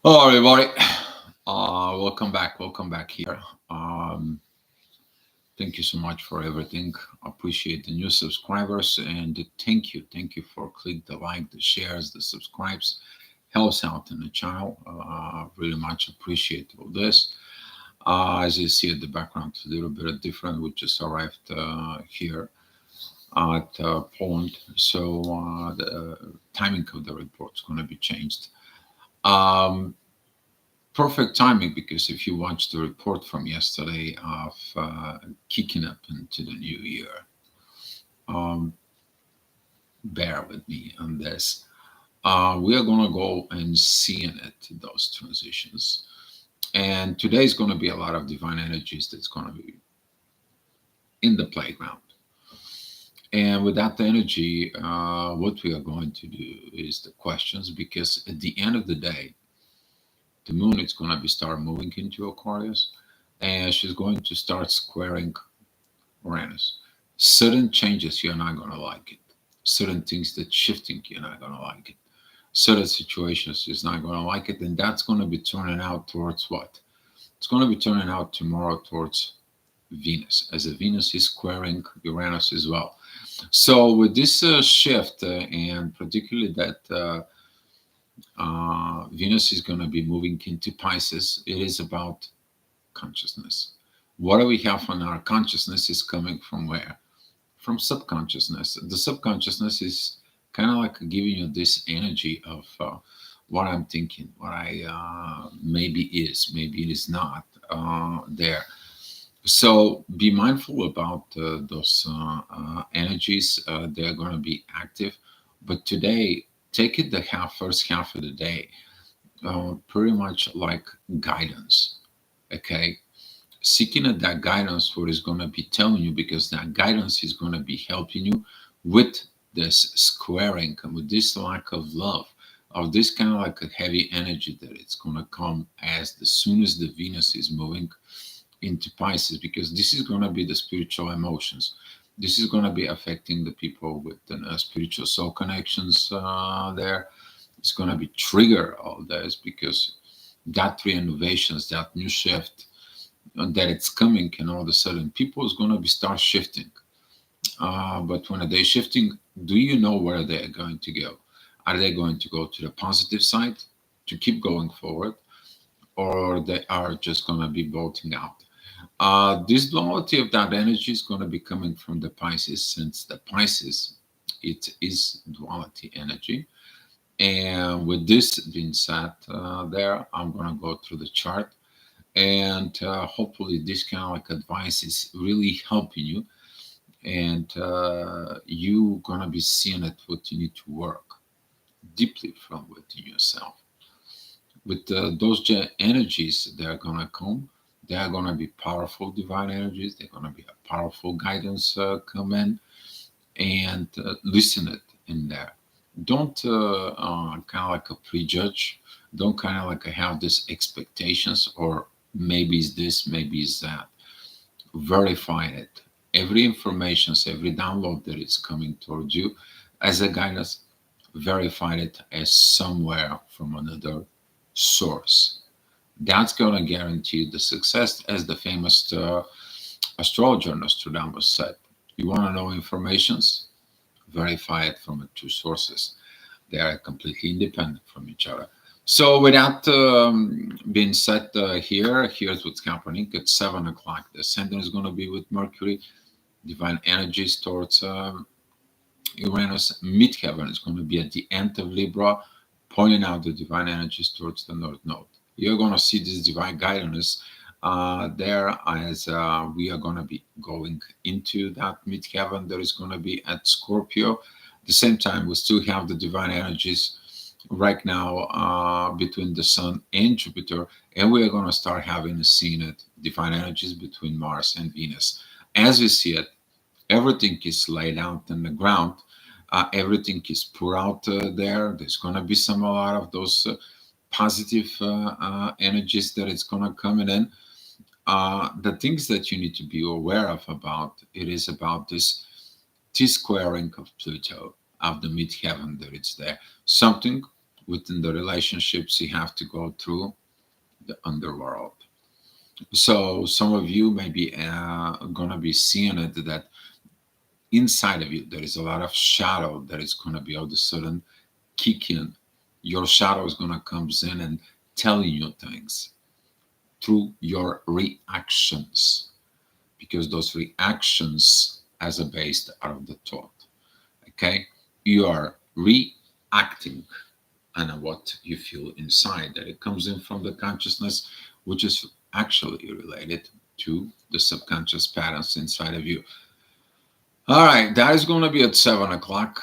Hello, everybody. Welcome back. Welcome back here. Um, Thank you so much for everything. Appreciate the new subscribers and thank you. Thank you for click the like, the shares, the subscribes. Helps out in the channel. Really much appreciate all this. As you see at the background, it's a little bit different. We just arrived here at Poland, so the timing of the report is going to be changed. Um, Perfect timing because if you watched the report from yesterday of kicking up into the new year, um, bear with me on this. We are going to go and see in it those transitions. And today is going to be a lot of divine energies that's going to be in the playground. And with that energy, what we are going to do is the questions because at the end of the day, the moon is going to be start moving into Aquarius and she's going to start squaring Uranus. Certain changes, you're not going to like it. Certain things that shifting, you're not going to like it. Certain situations, you're not going to like it. And that's going to be turning out towards what? It's going to be turning out tomorrow towards Venus, as a Venus is squaring Uranus as well. So with this shift, and particularly that Venus is going to be moving into Pisces, it is about consciousness. What do we have on our consciousness is coming from where? From subconsciousness. The subconsciousness is kind of like giving you this energy of what I'm thinking, what I maybe is, maybe it is not there. So be mindful about those energies. They're going to be active. But today, take it the first half of the day, pretty much like guidance. Okay, seeking at that guidance what is going to be telling you because that guidance is going to be helping you with this squaring and with this lack of love of this kind of like a heavy energy that it's going to come as soon as the Venus is moving into Pisces because this is going to be the spiritual emotions. This is going to be affecting the people with the spiritual soul connections there. It's going to be trigger all this because that renovations, that new shift that it's coming and all of a sudden people is going to be start shifting, but when they're shifting, do you know where they're going to go? Are they going to go to the positive side to keep going forward, or they are just going to be bolting out? This duality of that energy is going to be coming from the Pisces, since the Pisces, it is duality energy. And with this being said, there I'm going to go through the chart, and hopefully this kind of like advice is really helping you, and you gonna be seeing it what you need to work deeply from within yourself with those energies. They're gonna come, they are gonna be powerful divine energies, they're gonna be a powerful guidance come in, and listen it in there. Don't kind of like a prejudge, don't kind of like have this expectations or maybe it's this, maybe it's that. Verify it. Every information, every download that is coming towards you as a guidance, verify it as somewhere from another source. That's going to guarantee the success, as the famous astrologer Nostradamus said. You want to know informations? Verify it from two sources. They are completely independent from each other. So with that being said, here's what's happening. At 7 o'clock, the ascendant is going to be with Mercury. Divine energies towards Uranus. Midheaven is going to be at the end of Libra, pointing out the divine energies towards the North Node. You're going to see this divine guidance there as we are going to be going into that midheaven that is going to be at Scorpio. At the same time, we still have the divine energies right now between the Sun and Jupiter, and we are going to start having a scene at divine energies between Mars and Venus. As we see it, everything is laid out on the ground. Everything is put out there. There's going to be a lot of those positive energies that it's going to come in. The things that you need to be aware of about it is about this T-squaring of Pluto, of the midheaven that it's there. Something Within the relationships, you have to go through the underworld. So some of you may be gonna be seeing it that inside of you there is a lot of shadow that is gonna be all of a sudden kick in. Your shadow is gonna comes in and telling you things through your reactions, because those reactions as a base are of the thought. Okay, you are reacting on what you feel inside, that it comes in from the consciousness, which is actually related to the subconscious patterns inside of you. All right, that is going to be at 7 o'clock.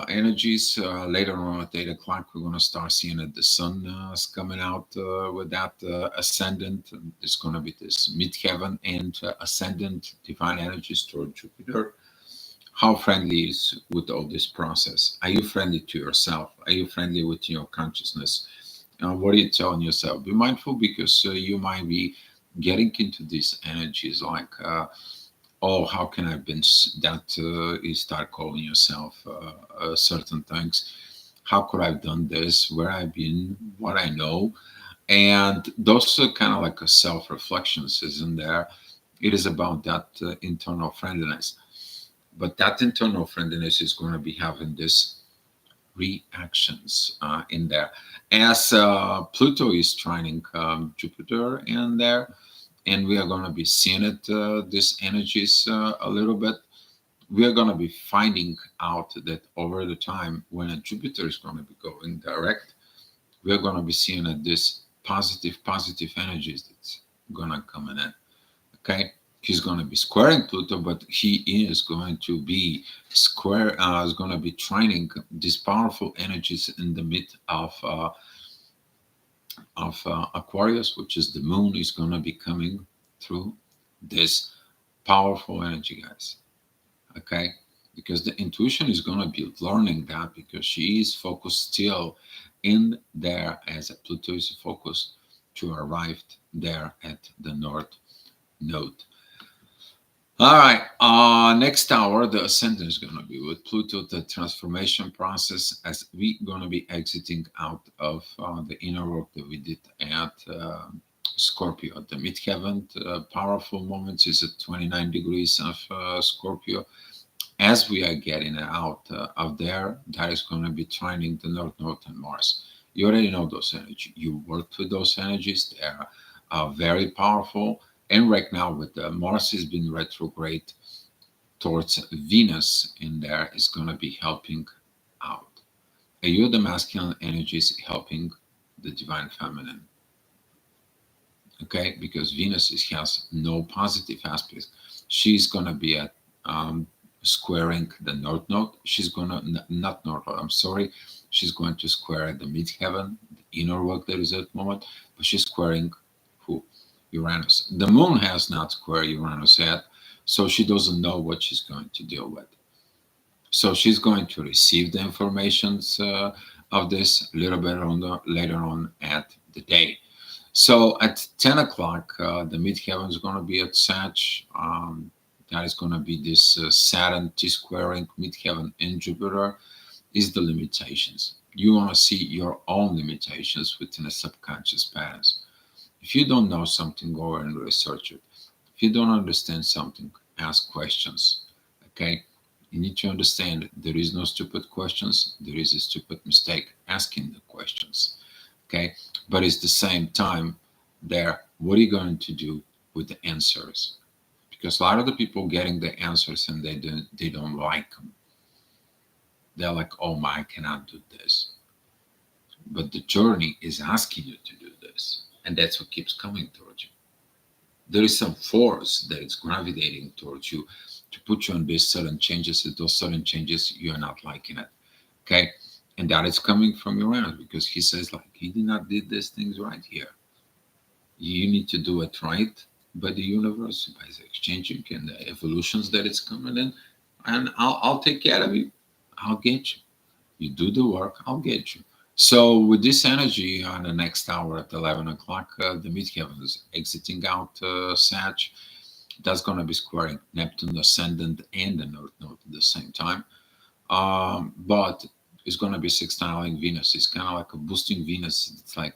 Energies later on at 8 o'clock, we're going to start seeing that the sun is coming out with that ascendant. And there's going to be this midheaven and ascendant divine energies toward Jupiter. How friendly is with all this process? Are you friendly to yourself? Are you friendly with your consciousness? What are you telling yourself? Be mindful, because you might be getting into these energies like. Oh, how can I been that you start calling yourself certain things? How could I have done this? Where I've been? What I know? And those are kind of like a self-reflections, isn't there? It is about that internal friendliness. But that internal friendliness is going to be having this reactions in there. As Pluto is trining Jupiter in there, and we are going to be seeing it, these energies a little bit. We are going to be finding out that over the time when a Jupiter is going to be going direct, we are going to be seeing that this positive energies that's going to come in. Okay, he's going to be squaring Pluto, but he is going to be is going to be trining these powerful energies in the mid of Aquarius, which is the moon, is going to be coming through this powerful energy, guys. Okay, because the intuition is going to be learning that, because she is focused still in there as a Pluto is focused to arrive there at the North Node. All right, next hour, the ascendant is going to be with Pluto, the transformation process, as we're going to be exiting out of the inner work that we did at Scorpio. The midheaven, powerful moments is at 29 degrees of Scorpio. As we are getting out of there, that is going to be trining the North Node and Mars. You already know those energies. You worked with those energies. They are very powerful. And right now, with Mars has been retrograde towards Venus in there, is going to be helping out. And you're the masculine energies helping the divine feminine. Okay, because Venus has no positive aspects. She's going to be at squaring the North Node. She's going to, not North Node, I'm sorry. She's going to square the midheaven, the inner work that is at the moment, but she's squaring who? Uranus. The moon has not squared Uranus yet, so she doesn't know what she's going to deal with. So she's going to receive the informations of this a little bit later on at the day. So at 10 o'clock, the midheaven is going to be at Sag. That is going to be this Saturn T-squaring midheaven in Jupiter is the limitations. You want to see your own limitations within the subconscious patterns. If you don't know something, go and research it. If you don't understand something, ask questions. Okay? You need to understand there is no stupid questions. There is a stupid mistake asking the questions. Okay? But it's the same time there, what are you going to do with the answers? Because a lot of the people getting the answers and they don't like them. They're like, oh my, I cannot do this. But the journey is asking you to do this. And that's what keeps coming towards you. There is some force that is gravitating towards you to put you on these sudden changes. And those sudden changes, you are not liking it. Okay? And that is coming from Uranus, because he says, like, he did not did these things right here. You need to do it right by the universe, by the exchanging and the evolutions that it's coming in. And I'll take care of you. I'll get you. You do the work, I'll get you. So with this energy on the next hour at 11 o'clock, the midheaven is exiting out Sag. That's going to be squaring Neptune ascendant and the North Node at the same time. But is going to be sextiling Venus. It's kind of like a boosting Venus. It's like,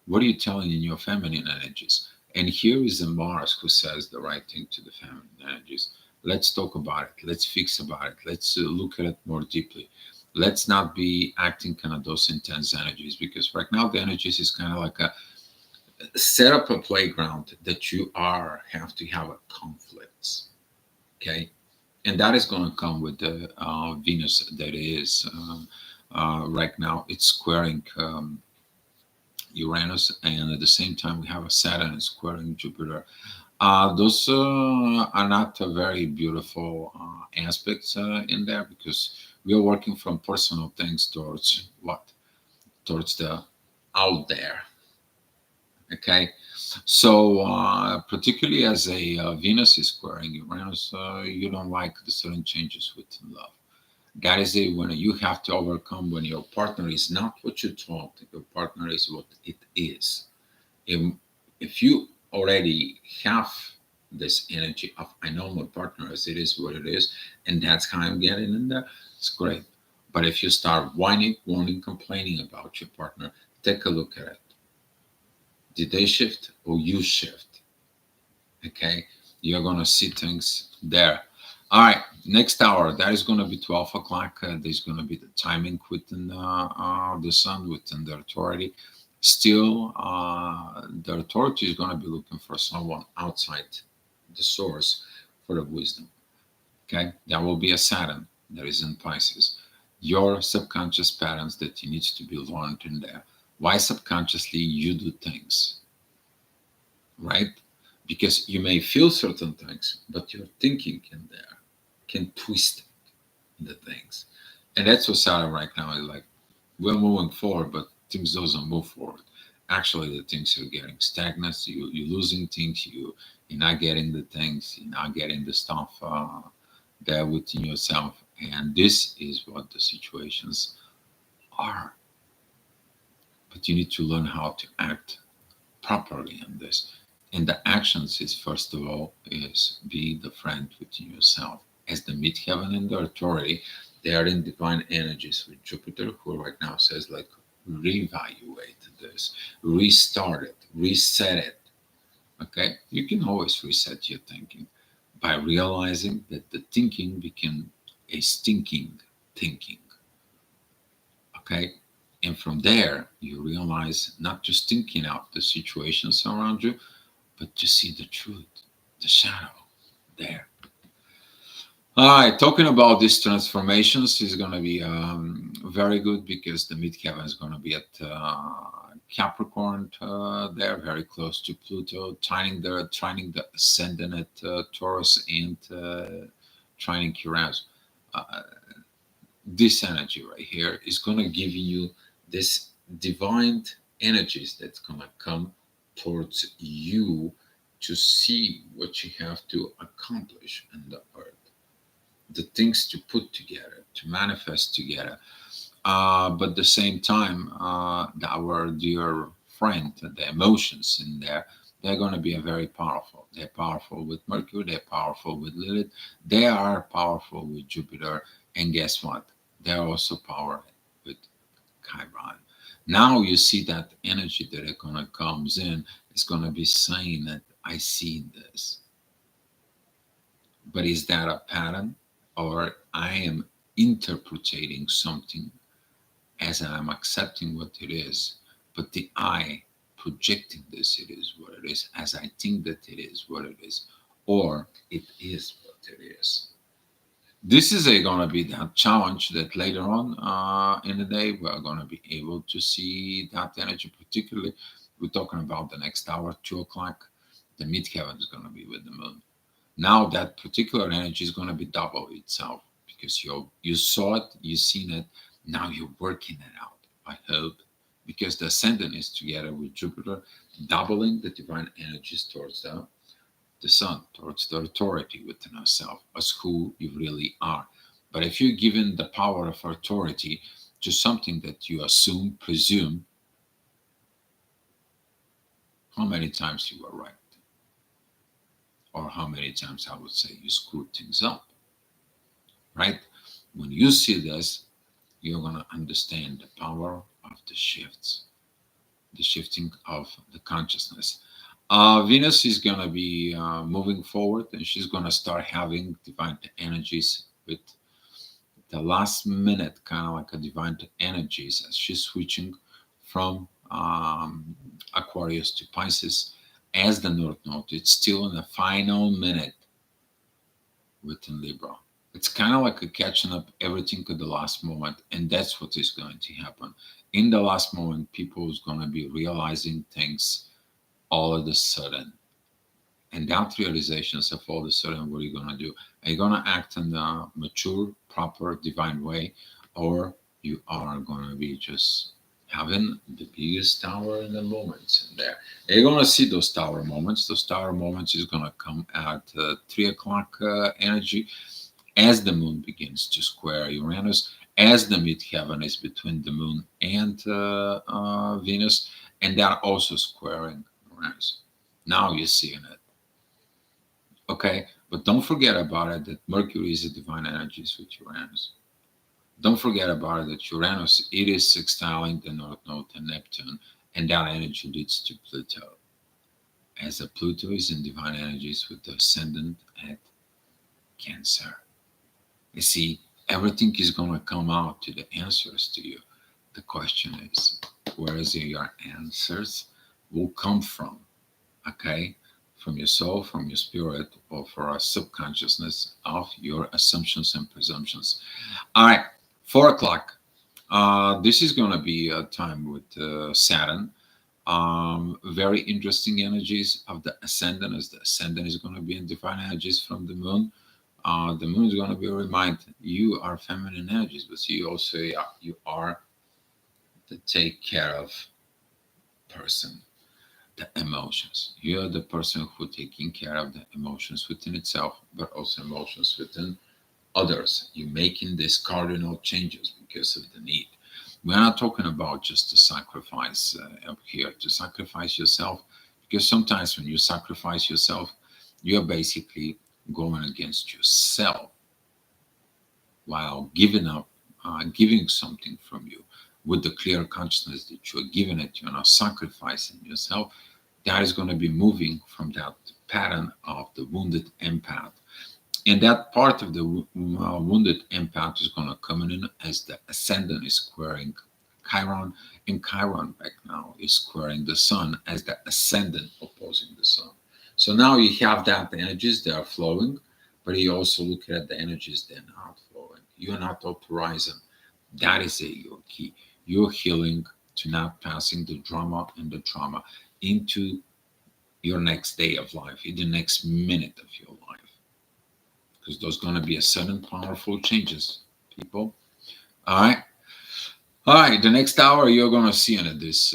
what are you telling in your feminine energies? And here is the Mars who says the right thing to the feminine energies. Let's talk about it. Let's fix about it. Let's look at it more deeply. Let's not be acting kind of those intense energies, because right now the energies is kind of like a set up a playground that you are have to have a conflicts. Okay, and that is going to come with the Venus that is right now. It's squaring Uranus, and at the same time we have a Saturn squaring Jupiter. Those are not very beautiful aspects in there, because we are working from personal things towards what? Towards the out there. Okay, so particularly as a Venus is squaring Uranus, you don't like the sudden changes within love. That is it, when you have to overcome when your partner is not what you thought, your partner is what it is. if, if you already have this energy of I know my partner is, it is what it is, and that's how I'm getting in there, it's great. But if you start whining, moaning, complaining about your partner, take a look at it. Did they shift or you shift? Okay, you're gonna see things there. All right, next hour that is gonna be 12 o'clock. There's gonna be the timing within the sun, within the authority. Still, the authority is gonna be looking for someone outside the source for the wisdom. Okay, that will be a Saturn that is in Pisces. Your subconscious patterns that you need to be learned in there. Why subconsciously you do things, right? Because you may feel certain things, but your thinking can there can twist the things, and that's what's out right now. Is like we're moving forward, but things doesn't move forward. Actually, the things are getting stagnant. You're losing things. You're not getting the things. You're not getting the stuff there within yourself, and this is what the situations are. But you need to learn how to act properly in this. And the actions is first of all is be the friend within yourself. As the midheaven and the authority, they are in divine energies with Jupiter, who right now says like reevaluate this, restart it, reset it. Okay, you can always reset your thinking by realizing that the thinking became a stinking thinking. Okay, and from there you realize not just thinking out the situations around you, but to see the truth, the shadow there. All right, talking about these transformations is going to be very good, because the midheaven is going to be at Capricorn there, very close to Pluto, trining the ascendant at Taurus, and trining Uranus. Uh, this energy right here is going to give you this divine energies that's going to come towards you to see what you have to accomplish in the earth, the things to put together, to manifest together. But at the same time, our dear friend, the emotions in there, they're going to be a very powerful. They're powerful with Mercury, they're powerful with Lilith, they are powerful with Jupiter, and guess what? They're also powered with Chiron. Now you see that energy that are going to comes in is going to be saying that I see this. But is that a pattern, or I am interpreting something as I'm accepting what it is, but the I projecting this, it is what it is, as I think that it is what it is, or it is what it is. This is going to be that challenge that later on in the day we're going to be able to see that energy. Particularly, we're talking about the next hour, 2 o'clock. The midheaven is going to be with the moon. Now that particular energy is going to be double itself, because you saw it, you seen it. Now you're working it out. I hope, because the ascendant is together with Jupiter, doubling the divine energies towards the sun, towards the authority within ourselves, as who you really are. But if you're given the power of authority to something that you assume, presume, how many times you were right, or how many times I would say you screwed things up, right? When you see this, you're going to understand the power of the shifts, the shifting of the consciousness. Venus is going to be moving forward, and she's going to start having divine energies with the last minute, kind of like a divine energies as she's switching from Aquarius to Pisces as the North Node. It's still in the final minute within Libra. It's kind of like a catching up everything at the last moment, and that's what is going to happen. In the last moment, people is going to be realizing things all of a sudden. And that realizations of all of a sudden, what are you going to do? Are you going to act in a mature, proper, divine way, or you are going to be just having the biggest tower in the moments in there? And you're going to see those tower moments. Those tower moments is going to come at 3 o'clock energy as the moon begins to square Uranus, as the midheaven is between the moon and Venus, and they're also squaring Uranus. Now you're seeing it. Okay, but don't forget about it that Mercury is a divine energies with Uranus. Don't forget about it that Uranus, it is sextiling the North Node and Neptune, and that energy leads to Pluto. As the Pluto is in divine energies with the ascendant at Cancer. You see, everything is going to come out to the answers to you. The question is, where is your answers will come from? Okay, from your soul, from your spirit, or for our subconsciousness of your assumptions and presumptions. All right, 4 o'clock. This is going to be a time with Saturn. Very interesting energies of the ascendant, as the ascendant is going to be in divine energies from the moon. The moon is going to be a reminder you are feminine energies, but you also you are the take care of person, the emotions. You're the person who taking care of the emotions within itself, but also emotions within others. You're making these cardinal changes because of the need. We're not talking about just a sacrifice up here, to sacrifice yourself, because sometimes when you sacrifice yourself, you're basically going against yourself while giving up, giving something from you with the clear consciousness that you're giving it, you're not sacrificing yourself. That is going to be moving from that pattern of the wounded empath. And that part of the wounded empath is going to come in as the ascendant is squaring Chiron, and Chiron right now is squaring the sun as the ascendant opposing the sun. So now you have that the energies that are flowing, but you also look at the energies that are not flowing. You're not authorizing. That is your key. You're healing to not passing the drama and the trauma into your next day of life, in the next minute of your life. Because there's going to be a sudden powerful changes, people. All right. All right, the next hour you're going to see this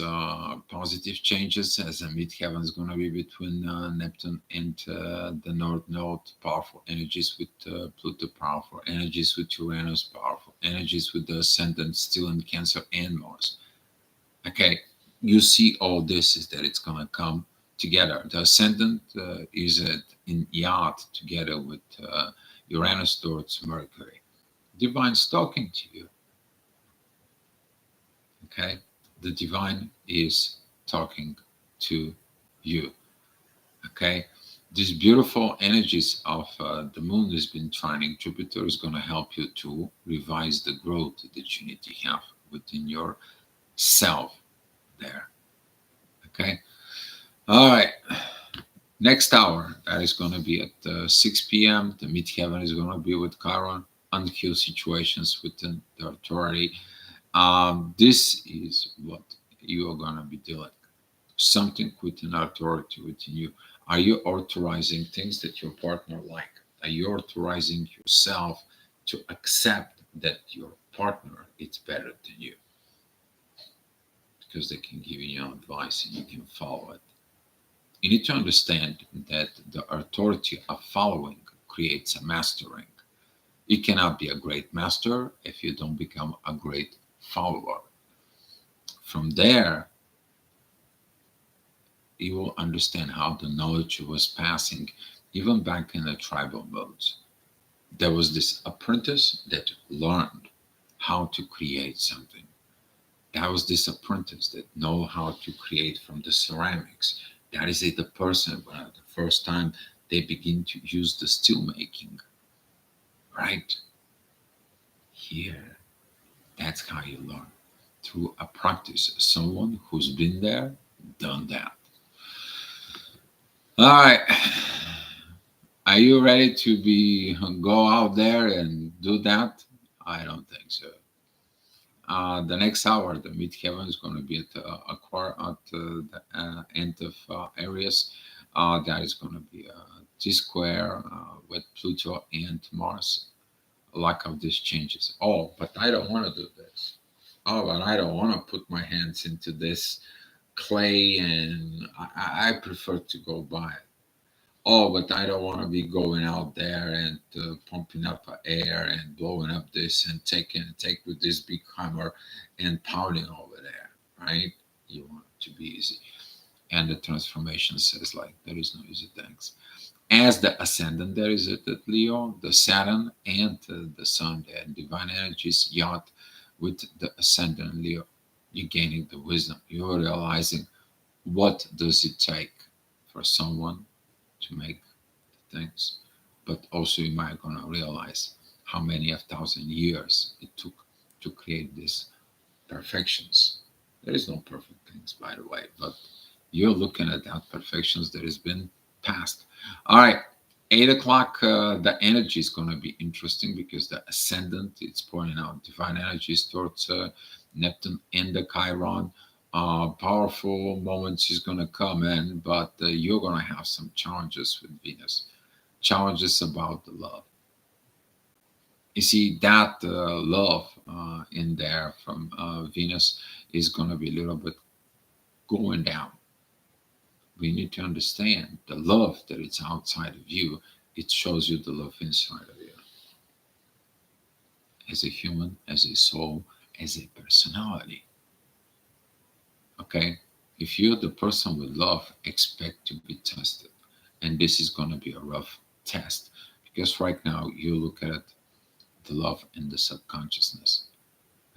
positive changes as the midheaven is going to be between Neptune and the North Node, powerful energies with Pluto, powerful energies with Uranus, powerful energies with the ascendant still in Cancer and Mars. Okay, you see all this is that it's going to come together. The ascendant is in yacht together with Uranus towards Mercury. Divine's talking to you. Okay, the divine is talking to you. Okay, these beautiful energies of the moon has been trining Jupiter is going to help you to revise the growth that you need to have within your self there. Okay, all right. Next hour that is going to be at 6 p.m. The midheaven is going to be with Chiron, unhealed situations within the authority. This is what you are going to be doing. Something within authority within you. Are you authorizing things that your partner like? Are you authorizing yourself to accept that your partner is better than you? Because they can give you advice and you can follow it. You need to understand that the authority of following creates a mastering. You cannot be a great master if you don't become a great follower. From there, you will understand how the knowledge was passing, even back in the tribal modes. There was this apprentice that learned, how to create something. That was this apprentice that know how to create from the ceramics. That is it, the person when the first time they begin to use the steel making, right? Here, that's how you learn through a practice. Someone who's been there, done that. All right. Are you ready to be go out there and do that? I don't think so. The next hour, the Midheaven is going to be at the end of Aries. That is going to be T square with Pluto and Mars. A lot of these changes. Oh, but I don't want to do this. Oh, but I don't want to put my hands into this clay, and I prefer to go by it. Oh, but I don't want to be going out there and pumping up air and blowing up this and take with this big hammer and pounding over there, right? You want it to be easy. And the transformation says like there is no easy things. As the ascendant, there is it at Leo, the Saturn and the Sun, the divine energies yacht with the ascendant Leo. You're gaining the wisdom. You're realizing what does it take for someone to make things, but also you might gonna realize how many of thousand years it took to create these perfections. There is no perfect things, by the way, but you're looking at that perfections that has been passed. All right, 8 o'clock. The energy is going to be interesting because the ascendant it's pointing out divine energies towards Neptune and the Chiron. Powerful moments is going to come in, but you're going to have some challenges with Venus. Challenges about the love. You see that love in there from Venus is going to be a little bit going down. We need to understand the love that it's outside of you. It shows you the love inside of you. As a human, as a soul, as a personality. Okay? If you're the person with love, expect to be tested. And this is going to be a rough test because right now you look at the love in the subconsciousness.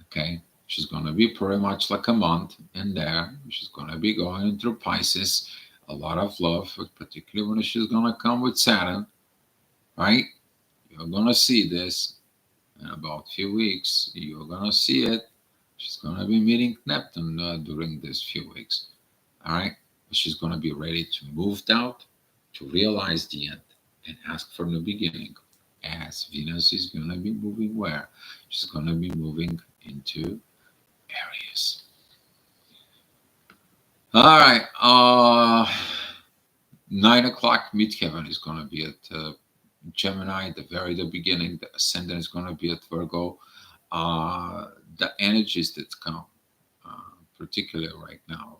Okay? She's going to be pretty much like a month in there. She's going to be going through Pisces, a lot of love, particularly when she's going to come with Saturn, right? You're going to see this in about a few weeks. You're going to see it. She's going to be meeting Neptune during these few weeks, all right? But she's going to be ready to move out, to realize the end, and ask for new beginning. As Venus is going to be moving where? She's going to be moving into Aries. All right. 9 o'clock midheaven is going to be at Gemini, the beginning. The ascendant is going to be at Virgo. The energies that come, particularly right now,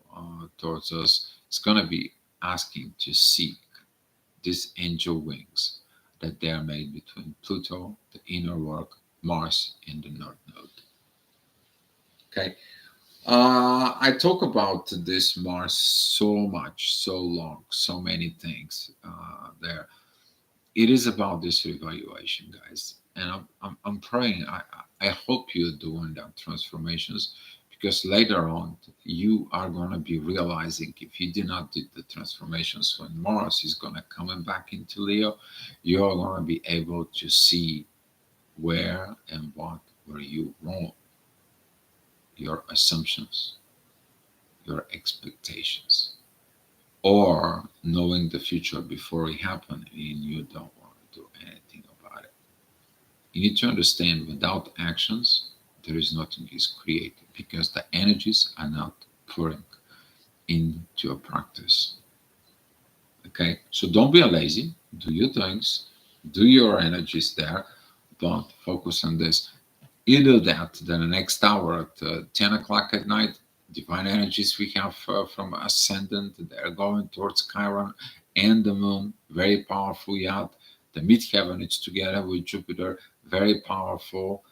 towards us, it's going to be asking to seek these angel wings that they are made between Pluto, the inner work, Mars, and the North Node. Okay. I talk about this Mars so much, so long, so many things there. It is about this evaluation, guys, and I'm praying. I hope you're doing that transformations because later on you are going to be realizing if you did not do the transformations when Mars is going to coming back into Leo, you're going to be able to see where and what were you wrong, your assumptions, your expectations, or knowing the future before it happened and you don't want to do anything about it. You need to understand without actions, there is nothing is created because the energies are not pouring into a practice. Okay, so don't be lazy, do your things, do your energies there, but focus on this. You do that, then the next hour at 10 o'clock at night, divine energies we have from ascendant, they're going towards Chiron and the moon, very powerful yacht. The midheaven is together with Jupiter, very powerful.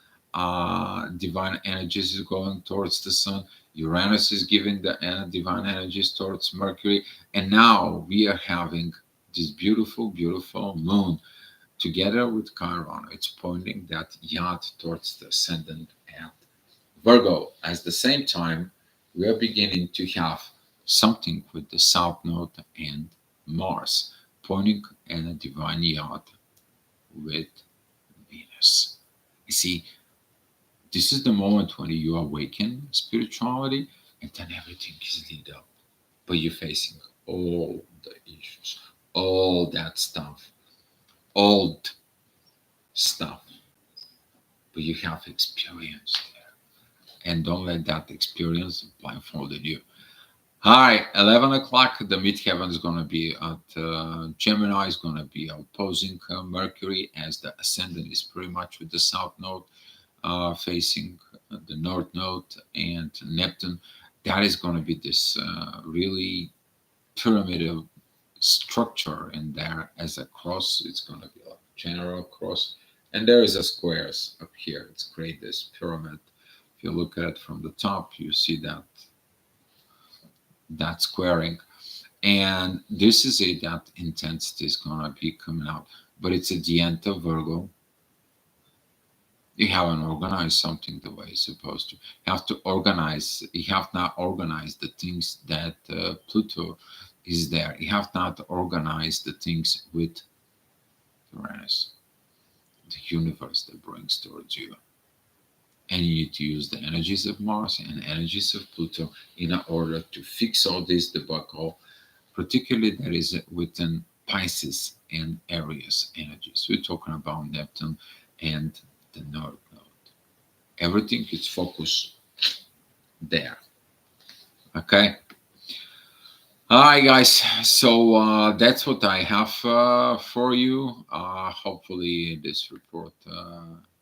Divine energies is going towards the sun. Uranus is giving the divine energies towards Mercury. And now we are having this beautiful, beautiful moon together with Chiron. It's pointing that yacht towards the ascendant Virgo, at the same time, we are beginning to have something with the South Node and Mars, pointing in a divine yard with Venus. You see, this is the moment when you awaken spirituality and then everything is lit up. But you're facing all the issues, all that stuff, old stuff. But you have experience there. And don't let that experience blindfold you. Hi, 11 o'clock, the midheaven is going to be at Gemini, is going to be opposing Mercury, as the ascendant is pretty much with the South Node facing the North Node and Neptune. That is going to be this really pyramidal structure in there as a cross. It's going to be a general cross. And there is a squares up here. It's create this pyramid. If you look at it from the top, you see that squaring. And this is it, that intensity is going to be coming out. But it's at the end of Virgo. You haven't organized something the way it's supposed to. You have to organize. You have not organized the things that Pluto is there. You have not organized the things with Uranus, the universe that brings towards you. And you need to use the energies of Mars and energies of Pluto in order to fix all this debacle, particularly that is within Pisces and Aries energies. We're talking about Neptune and the North Node. Everything is focused there. Okay. All right, guys. So that's what I have for you. Hopefully, this report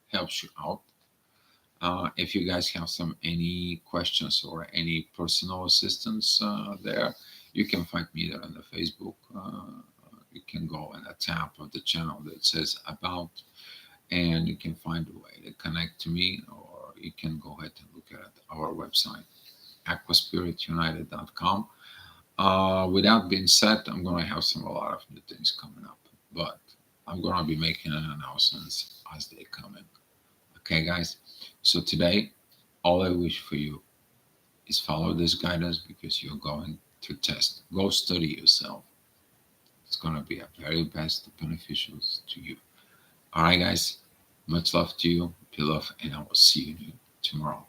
helps you out. If you guys have any questions or any personal assistance there, you can find me there on the Facebook. You can go in a tab of the channel that says about, and you can find a way to connect to me, or you can go ahead and look at our website, aquaspiritunited.com. With that being said, I'm going to have a lot of new things coming up, but I'm going to be making an announcements as they come in. Okay, guys. So today, all I wish for you is follow this guidance, because you're going to test. Go study yourself. It's going to be a very best beneficial to you. All right, guys. Much love to you. Be love, and I will see you tomorrow.